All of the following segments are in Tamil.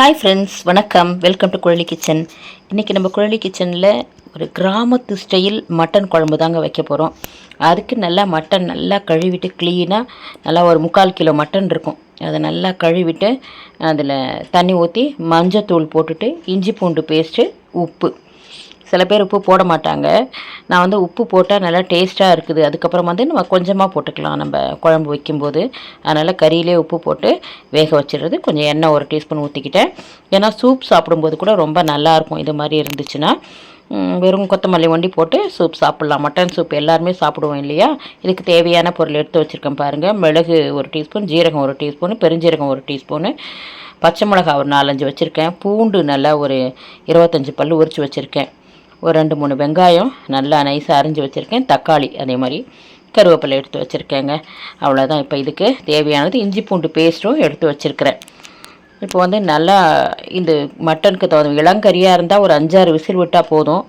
ஹாய் ஃப்ரெண்ட்ஸ், வணக்கம். Welcome to Kuzhali kitchen. இன்றைக்கி நம்ம குழலி கிச்சனில் ஒரு கிராமத்து ஸ்டைல் மட்டன் குழம்பு தாங்க வைக்க போகிறோம். அதுக்கு நல்லா மட்டன் நல்லா கழுவிட்டு க்ளீனாக நல்லா ஒரு 3/4 கிலோ மட்டன் இருக்கும். அதை நல்லா கழுவிட்டு அதில் தண்ணி ஊற்றி மஞ்சத்தூள் போட்டுட்டு இஞ்சி பூண்டு பேஸ்ட்டு, உப்பு. சில பேர் உப்பு போட மாட்டாங்க. நான் வந்து உப்பு போட்டால் நல்லா டேஸ்ட்டாக இருக்குது. அதுக்கப்புறம் வந்து நம்ம கொஞ்சமாக போட்டுக்கலாம் நம்ம குழம்பு வைக்கும்போது. அதனால் கறியிலே உப்பு போட்டு வேக வச்சிடுறது. கொஞ்சம் எண்ணெய் 1 டீஸ்பூன் ஊற்றிக்கிட்டேன். ஏன்னா சூப் சாப்பிடும்போது கூட ரொம்ப நல்லாயிருக்கும். இது மாதிரி இருந்துச்சுன்னா வெறும் கொத்தமல்லி ஒண்டி போட்டு சூப் சாப்பிட்லாம். மட்டன் சூப் எல்லாருமே சாப்பிடுவோம் இல்லையா? இதுக்கு தேவையான பொருள் எடுத்து வச்சுருக்கேன் பாருங்கள். மிளகு 1 டீஸ்பூன், ஜீரகம் 1 டீஸ்பூன், பெருஞ்சீரகம் 1 டீஸ்பூனு, பச்சை மிளகா ஒரு 4-5 வச்சுருக்கேன். பூண்டு நல்லா ஒரு 25 பல் உரித்து வச்சுருக்கேன். ஒரு 2-3 வெங்காயம் நல்லா நைஸாக அரிஞ்சு வச்சுருக்கேன். தக்காளி அதே மாதிரி, கருவேப்பிலை எடுத்து வச்சுருக்கேங்க. அவ்வளோதான். இப்போ இதுக்கு தேவையானது இஞ்சி பூண்டு பேஸ்ட்டும் எடுத்து வச்சுருக்கிறேன். இப்போ வந்து நல்லா இந்த மட்டனுக்கு தகுந்த இளங்கறியாக இருந்தால் ஒரு 5-6 விசில் விட்டால் போதும்.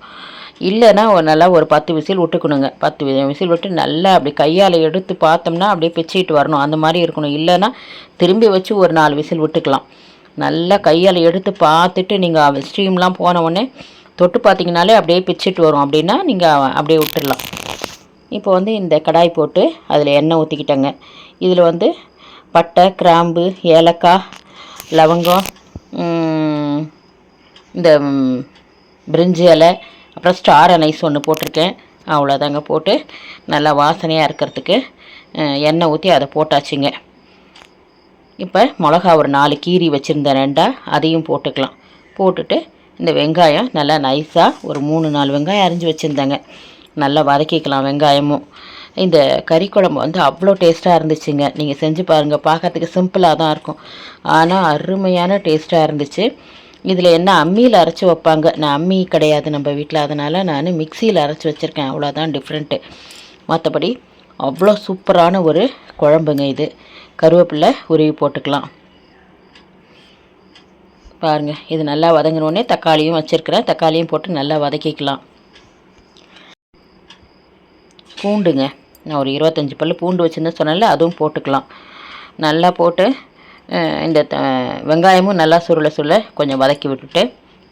இல்லைன்னா நல்லா ஒரு 10 விசில் விட்டுக்கணுங்க. 10 விசில் விட்டு நல்லா அப்படி கையால் எடுத்து பார்த்தோம்னா அப்படியே பிச்சிட்டு வரணும். அந்த மாதிரி இருக்கணும். இல்லைன்னா திரும்பி வச்சு ஒரு 4 விசில் விட்டுக்கலாம். நல்லா கையால் எடுத்து பார்த்துட்டு நீங்கள் ஸ்டீம்லாம் போன உடனே தொட்டு பார்த்தீங்கனாலே அப்படியே பிச்சிட்டு வரும். அப்படின்னா நீங்கள் அப்படியே விட்டுடலாம். இப்போ வந்து இந்த கடாய் போட்டு அதில் எண்ணெய் ஊற்றிக்கிட்டேங்க. இதில் வந்து பட்டை, கிராம்பு, ஏலக்காய், லவங்கம், இந்த பிரிஞ்சி இலை, அப்புறம் ஸ்டார் அனைஸ் ஒன்று போட்டிருக்கேன். அவ்வளோதாங்க. போட்டு நல்லா வாசனையாக இருக்கிறதுக்கு எண்ணெய் ஊற்றி அதை போட்டாச்சுங்க. இப்போ மிளகா ஒரு 4 கீரி வச்சுருந்தேன் 2, அதையும் போட்டுக்கலாம். போட்டுட்டு இந்த வெங்காயம் நல்லா நைஸாக ஒரு 3-4 வெங்காயம் அரிஞ்சு வச்சுருந்தேங்க. நல்லா வதக்கிக்கலாம் வெங்காயமும். இந்த கறி குழம்பு வந்து அவ்வளோ டேஸ்ட்டாக இருந்துச்சுங்க. நீங்கள் செஞ்சு பாருங்கள். பார்க்கறதுக்கு சிம்பிளாக தான் இருக்கும், ஆனால் அருமையான டேஸ்ட்டாக இருந்துச்சு. இதில் என்ன அம்மியில் அரைச்சி வைப்பாங்க. நான் அம்மி கிடையாது நம்ம வீட்டில், அதனால் நான் மிக்சியில் அரைச்சி வச்சுருக்கேன். அவ்வளோதான் டிஃப்ரெண்ட்டு. மற்றபடி அவ்வளோ சூப்பரான ஒரு குழம்புங்க இது. கருவேப்பிலை உருவி போட்டுக்கலாம். பாருங்கள், இது நல்லா வதங்கினோடனே தக்காளியும் வச்சுருக்கிறேன். தக்காளியும் போட்டு நல்லா வதக்கிக்கலாம். பூண்டுங்க, நான் ஒரு 25 பல் பூண்டு வச்சுருந்தேன் சொன்னால அதுவும் போட்டுக்கலாம். நல்லா போட்டு இந்த வெங்காயமும் நல்லா சுருள கொஞ்சம் வதக்கி விட்டுட்டு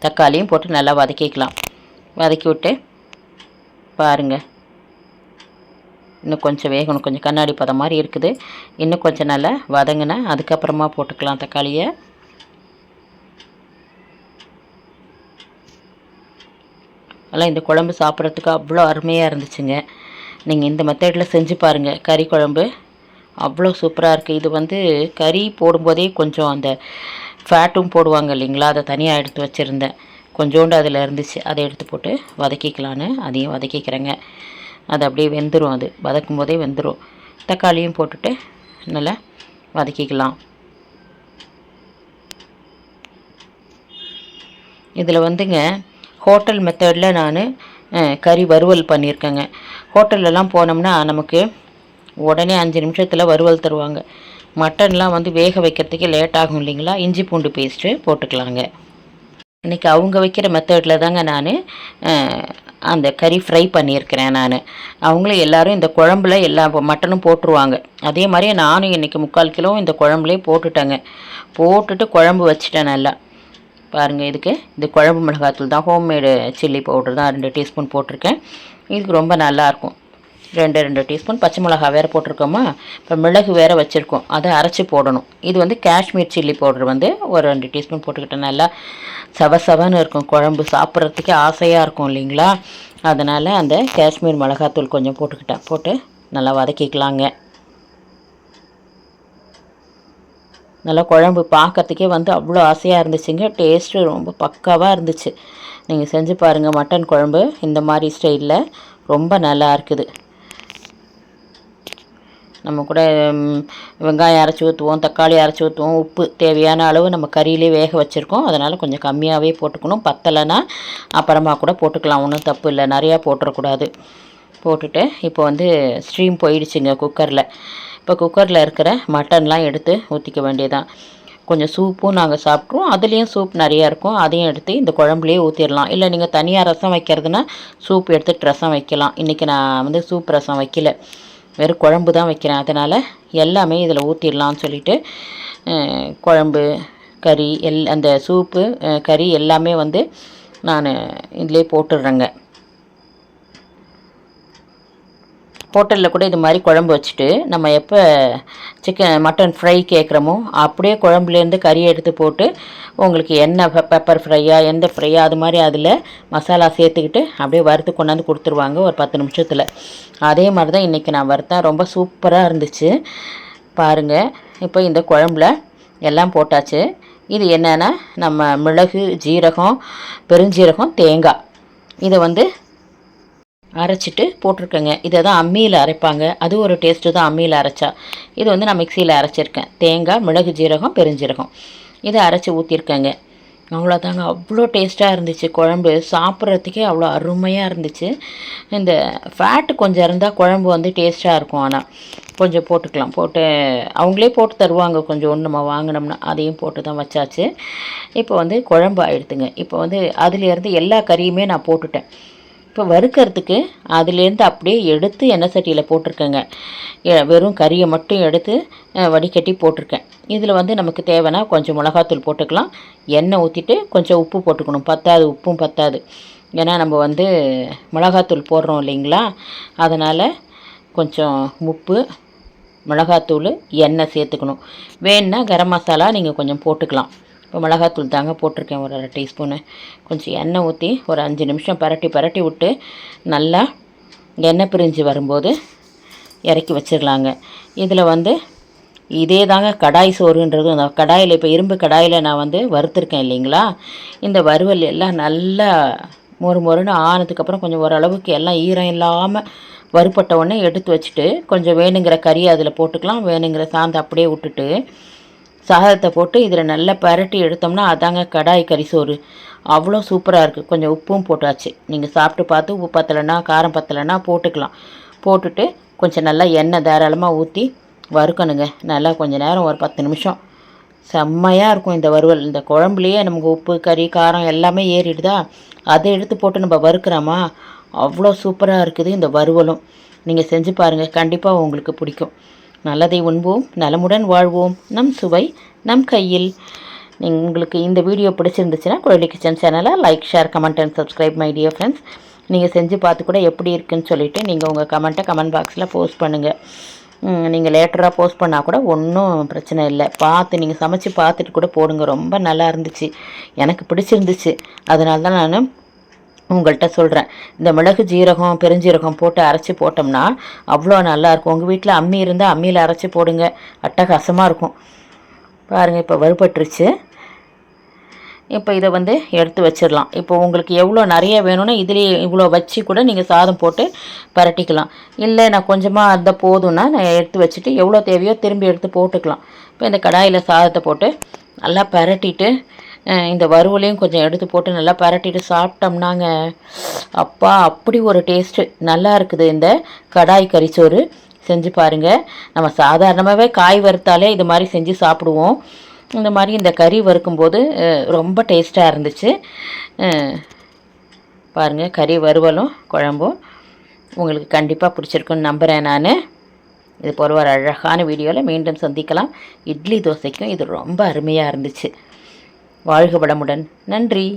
தக்காளியும் போட்டு நல்லா வதக்கிக்கலாம். வதக்கி விட்டு பாருங்கள், இன்னும் கொஞ்சம் வேகணும். கொஞ்சம் கண்ணாடி பதம் மாதிரி இருக்குது. இன்னும் கொஞ்சம் நல்லா வதங்கினா அதுக்கப்புறமா போட்டுக்கலாம் தக்காளியை. அதெல்லாம் இந்த குழம்பு சாப்பிட்றதுக்கு அவ்வளோ அருமையாக இருந்துச்சுங்க. நீங்கள் இந்த மெத்தடில் செஞ்சு பாருங்கள். கறி குழம்பு அவ்வளோ சூப்பராக இருக்குது. இது வந்து கறி போடும்போதே கொஞ்சம் அந்த ஃபேட்டும் போடுவாங்க இல்லைங்களா, அதை தனியாக எடுத்து வச்சுருந்தேன். கொஞ்சோண்டு அதில் இருந்துச்சு, அதை எடுத்து போட்டு வதக்கிக்கலான்னு அதையும் வதக்கிக்கிறேங்க. அது அப்படியே வெந்துடும். அது வதக்கும் போதே வெந்துடும். தக்காளியும் போட்டுட்டு நல்லா வதக்கிக்கலாம். இதில் வந்துங்க ஹோட்டல் மெத்தடில் நான் கறி வறுவல் பண்ணியிருக்கேங்க. ஹோட்டல்லலாம் போனோம்னா நமக்கு உடனே 5 நிமிஷத்தில் வறுவல் தருவாங்க. மட்டன்லாம் வந்து வேக வைக்கிறதுக்கே லேட் ஆகும் இல்லைங்களா. இஞ்சி பூண்டு பேஸ்ட்டு போட்டுக்கலாங்க. இன்றைக்கி அவங்க வைக்கிற மெத்தடில் தாங்க நான் அந்த கறி ஃப்ரை பண்ணியிருக்கிறேன். அவங்களும் எல்லோரும் இந்த குழம்புல எல்லா மட்டனும் போட்டுருவாங்க. அதே மாதிரியே நானும் இன்றைக்கி 3/4 கிலோ இந்த குழம்புலேயே போட்டுட்டேங்க. போட்டுட்டு குழம்பு வச்சுட்டேன் நல்லா. பாருங்கள், இதுக்கு இது குழம்பு மிளகாத்தூள் தான், ஹோம்மேடு சில்லி பவுடர் தான் 2 டீஸ்பூன் போட்டிருக்கேன். இதுக்கு ரொம்ப நல்லாயிருக்கும். 2 டீஸ்பூன் பச்சை மிளகா வேறு போட்டிருக்கோமா. இப்போ மிளகு வேறு வச்சுருக்கோம், அதை அரைச்சி போடணும். இது வந்து காஷ்மீர் சில்லி பவுடர் வந்து ஒரு 2 டீஸ்பூன் போட்டுக்கிட்டேன். நல்லா சவசவன்னு இருக்கும் குழம்பு, சாப்பிட்றதுக்கே ஆசையாக இருக்கும் இல்லைங்களா. அதனால் அந்த காஷ்மீர் மிளகாத்தூள் கொஞ்சம் போட்டுக்கிட்டேன். போட்டு நல்லா வதக்கிக்கலாங்க. நல்லா குழம்பு பார்க்கறதுக்கே வந்து அவ்வளோ ஆசையாக இருந்துச்சுங்க. டேஸ்ட்டு ரொம்ப பக்காவாக இருந்துச்சு. நீங்கள் செஞ்சு பாருங்கள். மட்டன் குழம்பு இந்த மாதிரி ஸ்டைலில் ரொம்ப நல்லா இருக்குது. நம்ம கூட வெங்காயம் அரைச்சி ஊற்றுவோம், தக்காளி அரைச்சி ஊற்றுவோம். உப்பு தேவையான அளவு நம்ம கறியிலே வேக வச்சுருக்கோம். அதனால் கொஞ்சம் கம்மியாகவே போட்டுக்கணும். பத்தலைன்னா அப்புறமா கூட போட்டுக்கலாம், ஒன்றும் தப்பு இல்லை. நிறையா போட்டுறக்கூடாது. போட்டுட்டு இப்போ வந்து ஸ்ட்ரீம் போயிடுச்சுங்க குக்கரில். இப்போ குக்கரில் இருக்கிற மட்டன்லாம் எடுத்து ஊற்றிக்க வேண்டியதான். கொஞ்சம் சூப்பும் நாங்கள் சாப்பிட்ருவோம். அதுலேயும் சூப் நிறையா இருக்கும். அதையும் எடுத்து இந்த குழம்புலேயே ஊற்றிடலாம். இல்லை நீங்கள் தனியாக ரசம் வைக்கிறதுனா சூப் எடுத்துகிட்டு ரசம் வைக்கலாம். இன்றைக்கி நான் வந்து சூப் ரசம் வைக்கல, வெறும் குழம்பு தான் வைக்கிறேன். அதனால் எல்லாமே இதில் ஊற்றிடலான்னு சொல்லிவிட்டு குழம்பு, கறி அந்த சூப்பு கறி எல்லாமே வந்து நான் இதிலே போட்டுடுறேங்க. ஹோட்டலில் கூட இது மாதிரி குழம்பு வச்சுட்டு நம்ம எப்போ மட்டன் ஃப்ரை கேட்குறோமோ அப்படியே குழம்புலேருந்து கறியை எடுத்து போட்டு உங்களுக்கு என்ன பெப்பர் ஃப்ரையா எந்த ஃப்ரையா அது மாதிரி அதில் மசாலா சேர்த்துக்கிட்டு அப்படியே வறுத்து கொண்டாந்து கொடுத்துருவாங்க ஒரு 10 நிமிஷத்தில். அதே மாதிரி தான் இன்றைக்கி நான் வறுத்தேன். ரொம்ப சூப்பராக இருந்துச்சு பாருங்கள். இப்போ இந்த குழம்புல எல்லாம் போட்டாச்சு. இது என்னென்னா நம்ம மிளகு, ஜீரகம், பெருஞ்சீரகம், தேங்காய் இதை வந்து அரைச்சிட்டு போட்டிருக்கேங்க. இதை தான் அம்மியில் அரைப்பாங்க. அது ஒரு டேஸ்ட்டு தான் அம்மியில் அரைச்சா. இது வந்து நான் மிக்சியில் அரைச்சிருக்கேன். தேங்காய், மிளகு, ஜீரகம், பெருஞ்சீரகம் இதை அரைச்சி ஊற்றிருக்கேங்க. அவ்வளோதாங்க. அவ்வளோ டேஸ்ட்டாக இருந்துச்சு குழம்பு. சாப்பிட்றதுக்கே அவ்வளோ அருமையாக இருந்துச்சு. இந்த ஃபேட்டு கொஞ்சம் இருந்தால் குழம்பு வந்து டேஸ்ட்டாக இருக்கும். ஆனால் கொஞ்சம் போட்டுக்கலாம். போட்டு அவங்களே போட்டு தருவாங்க கொஞ்சம் நம்ம வாங்கினோம்னா. அதையும் போட்டு தான் வச்சாச்சு. இப்போ வந்து குழம்பு ஆகிடுதுங்க. இப்போ வந்து அதுலேருந்து எல்லா கறியுமே நான் போட்டுட்டேன். இப்போ வறுக்கிறதுக்கு அதுலேருந்து அப்படியே எடுத்து எண்ணெய் சட்டியில் போட்டிருக்கேங்க. வெறும் கறியை மட்டும் எடுத்து வடிகட்டி போட்டிருக்கேன். இதில் வந்து நமக்கு தேவைன்னா கொஞ்சம் மிளகாத்தூள் போட்டுக்கலாம். எண்ணெய் ஊற்றிட்டு கொஞ்சம் உப்பு போட்டுக்கணும். பத்தாது, உப்பும் பத்தாது. ஏன்னா நம்ம வந்து மிளகாத்தூள் போடுறோம் இல்லைங்களா, அதனால் கொஞ்சம் உப்பு, மிளகாத்தூள், எண்ணெய் சேர்த்துக்கணும். வேணுன்னா கரம் மசாலா நீங்கள் கொஞ்சம் போட்டுக்கலாம். இப்போ மிளகாத்தூள் தாங்க போட்டிருக்கேன் ஒரு 1/2 டீஸ்பூனு. கொஞ்சம் எண்ணெய் ஊற்றி ஒரு 5 நிமிஷம் பரட்டி விட்டு நல்லா எண்ணெய் பிரிஞ்சு வரும்போது இறக்கி வச்சிடலாங்க. இதில் வந்து இதே தாங்க கடாய் சோறுன்றது. அந்த கடாயில் இப்போ இரும்பு கடாயில் நான் வந்து வறுத்துருக்கேன் இல்லைங்களா, இந்த வறுவல் எல்லாம் நல்லா மொறுன்னு ஆனதுக்கப்புறம் கொஞ்சம் ஓரளவுக்கு எல்லாம் ஈரம் இல்லாமல் வறுப்பட்ட உடனே எடுத்து வச்சுட்டு கொஞ்சம் வேணுங்கிற கறி அதில் போட்டுக்கலாம். வேணுங்கிற சாந்து அப்படியே விட்டுட்டு சாதத்தை போட்டு இதில் நல்லா பரட்டி எடுத்தோம்னா அதாங்க கடாய் கறி சோறு. அவ்வளோ சூப்பராக இருக்குது. கொஞ்சம் உப்பும் போட்டாச்சு. நீங்கள் சாப்பிட்டு பார்த்து உப்பு பத்தலைன்னா காரம் பத்தலைன்னா போட்டுக்கலாம். போட்டுட்டு கொஞ்சம் நல்லா எண்ணெய் தாராளமாக ஊற்றி வறுக்கணுங்க. நல்லா கொஞ்சம் நேரம் ஒரு 10 நிமிஷம் செம்மையாக இருக்கும் இந்த வறுவல். இந்த குழம்புலையே நமக்கு உப்பு, கறி, காரம் எல்லாமே ஏறிடுதா, அதை எடுத்து போட்டு நம்ம வறுக்கிறோமா, அவ்வளோ சூப்பராக இருக்குது இந்த வறுவலும். நீங்கள் செஞ்சு பாருங்கள், கண்டிப்பாக உங்களுக்கு பிடிக்கும். நல்லதை உண்போம், நலமுடன் வாழ்வோம். நம் சுவை நம் கையில். உங்களுக்கு இந்த வீடியோ பிடிச்சிருந்துச்சுன்னா குழலி கிச்சன் சேனலை like, share, comment and subscribe my dear friends. நீங்கள் செஞ்சு பார்த்து கூட எப்படி இருக்குன்னு சொல்லிவிட்டு நீங்கள் உங்கள் கமெண்ட்டை கமெண்ட் பாக்ஸில் போஸ்ட் பண்ணுங்கள். நீங்கள் லேட்டராக போஸ்ட் பண்ணால் கூட ஒன்றும் பிரச்சனை இல்லை. நீங்கள் சமைச்சு பார்த்துட்டு கூட போடுங்க. ரொம்ப நல்லா இருந்துச்சு, எனக்கு பிடிச்சிருந்துச்சு. அதனால தான் நான் உங்கள்கிட்ட சொல்கிறேன். இந்த மிளகு, ஜீரகம், பெருஞ்சீரகம் போட்டு அரைச்சி போட்டோம்னா அவ்வளோ நல்லாயிருக்கும். உங்கள் வீட்டில் அம்மி இருந்தால் அம்மியில் அரைச்சி போடுங்க, அட்டகாசமாக இருக்கும். பாருங்கள், இப்போ வறுபட்டுருச்சு. இப்போ இதை வந்து எடுத்து வச்சிடலாம். இப்போ உங்களுக்கு எவ்வளோ நிறைய வேணும்னா இதிலே இவ்வளோ வச்சு கூட நீங்கள் சாதம் போட்டு பரட்டிக்கலாம். இல்லை நான் கொஞ்சமாக அந்த போதும்னா நான் எடுத்து வச்சுட்டு எவ்வளோ தேவையோ திரும்பி எடுத்து போட்டுக்கலாம். இப்போ இந்த கடாயில் சாதத்தை போட்டு நல்லா பரட்டிட்டு இந்த வறுவலையும் கொஞ்சம் எடுத்து போட்டு நல்லா பரட்டிட்டு சாப்பிட்டோம்னாங்க அப்பா அப்படி ஒரு டேஸ்ட்டு நல்லா இருக்குது. இந்த கடாய் கறிச்சோறு செஞ்சு பாருங்கள். நம்ம சாதாரணமாகவே காய் வறுத்தாலே இது மாதிரி செஞ்சு சாப்பிடுவோம். இந்த மாதிரி இந்த கறி வறுக்கும்போது ரொம்ப டேஸ்ட்டாக இருந்துச்சு. பாருங்கள், கறி வறுவலும் குழம்பும் உங்களுக்கு கண்டிப்பாக பிடிச்சிருக்குன்னு நம்புகிறேன். நான் இது போகிற ஒரு அழகான வீடியோவில் மீண்டும் சந்திக்கலாம். இட்லி தோசைக்கும் இது ரொம்ப அருமையாக இருந்துச்சு. வாழ்க வளமுடன். நன்றி.